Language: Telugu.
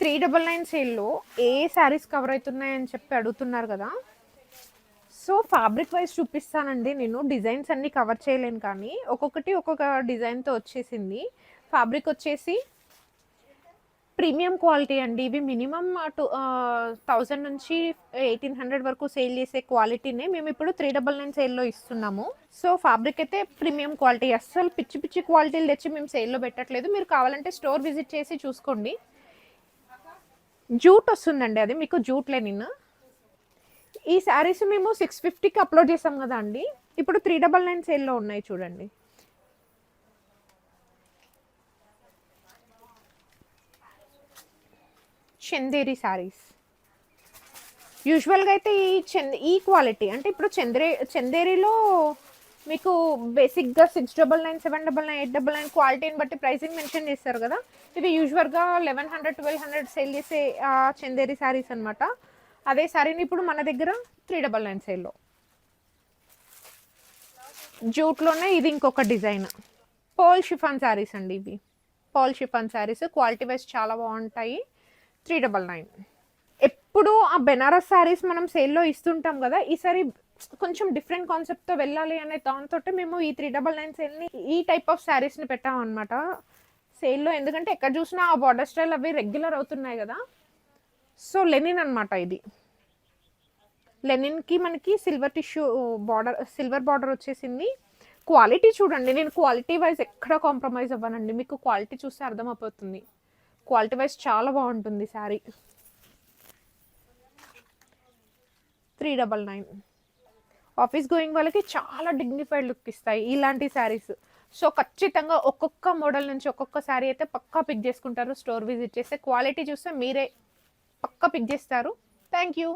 399 సేల్‌లో ఏ శారీస్ కవర్ అవుతున్నాయని చెప్పి అడుగుతున్నారు కదా! సో, ఫ్యాబ్రిక్ వైస్ చూపిస్తానండి నేను. డిజైన్స్ అన్నీ కవర్ చేయలేను కానీ, ఒక్కొక్కటి ఒక్కొక్క డిజైన్‌తో వచ్చేసింది. ఫ్యాబ్రిక్ వచ్చేసి ప్రీమియం క్వాలిటీ అండి. ఇవి మినిమమ్ 1000 నుంచి 1800 వరకు సేల్ చేసే క్వాలిటీనే మేమిప్పుడు 399 సేల్‌లో ఇస్తున్నాము. సో, ఫ్యాబ్రిక్ అయితే ప్రీమియం క్వాలిటీ. అస్సలు పిచ్చి పిచ్చి క్వాలిటీలు తెచ్చి మేము సేల్‌లో పెట్టట్లేదు. మీరు కావాలంటే స్టోర్ విజిట్ చేసి చూసుకోండి. జూట్ వస్తుందండి అది. మీకు జూట్ లెనిన్. ఈ శారీస్ మేము 650కి అప్లోడ్ చేసాం కదా అండి. ఇప్పుడు 399 సేల్‌లో ఉన్నాయి చూడండి. చందేరి శారీస్. యూజువల్‌గా అయితే ఈ క్వాలిటీ అంటే ఇప్పుడు చందేరిలో మీకు బేసిక్‌గా 699, 799, 899 క్వాలిటీని బట్టి ప్రైసింగ్ మెన్షన్ చేస్తారు కదా! ఇవి యూజువల్‌గా 1100, 1200 సేల్ చేసే చందేరి శారీస్ అనమాట. అదే శారీని ఇప్పుడు మన దగ్గర 399 సేల్‌లో. జూట్‌లోనే ఇది ఇంకొక డిజైన్. పర్ల్ షిఫాన్ శారీస్ అండి ఇవి. Pearl chiffon saris quality wise చాలా బాగుంటాయి. 399. ఎప్పుడు ఆ బెనారస్ శారీస్ మనం సేల్‌లో ఇస్తుంటాం కదా! ఈసారి కొంచెం డిఫరెంట్ కాన్సెప్ట్‌తో వెళ్ళాలి అనే దాంతోటే మేము ఈ 399 సేల్‌ని ఈ టైప్ ఆఫ్ శారీస్‌ని పెట్టామన్నమాట సేల్‌లో. ఎందుకంటే ఎక్కడ చూసినా ఆ బార్డర్ స్టైల్ అవి రెగ్యులర్ అవుతున్నాయి కదా! సో, లెనిన్ అనమాట ఇది. లెనిన్‌కి మనకి silver tissue border, silver border వచ్చేసింది. క్వాలిటీ చూడండి. నేను క్వాలిటీ వైస్ ఎక్కడ కాంప్రమైజ్ అవ్వనండి. మీకు క్వాలిటీ చూస్తే అర్థమైపోతుంది. క్వాలిటీ వైస్ చాలా బాగుంటుంది శారీ. 399. ఆఫీస్ గోయింగ్ వాళ్ళకి చాలా డిగ్నిఫైడ్ లుక్ ఇస్తాయి ఇలాంటి శారీస్. సో, ఖచ్చితంగా ఒక్కొక్క మోడల్ నుంచి ఒక్కొక్క శారీ అయితే పక్కా పిక్ చేసుకుంటారు. స్టోర్ విజిట్ చేస్తే క్వాలిటీ చూస్తే మీరే పక్కా పిక్ చేస్తారు. Thank you.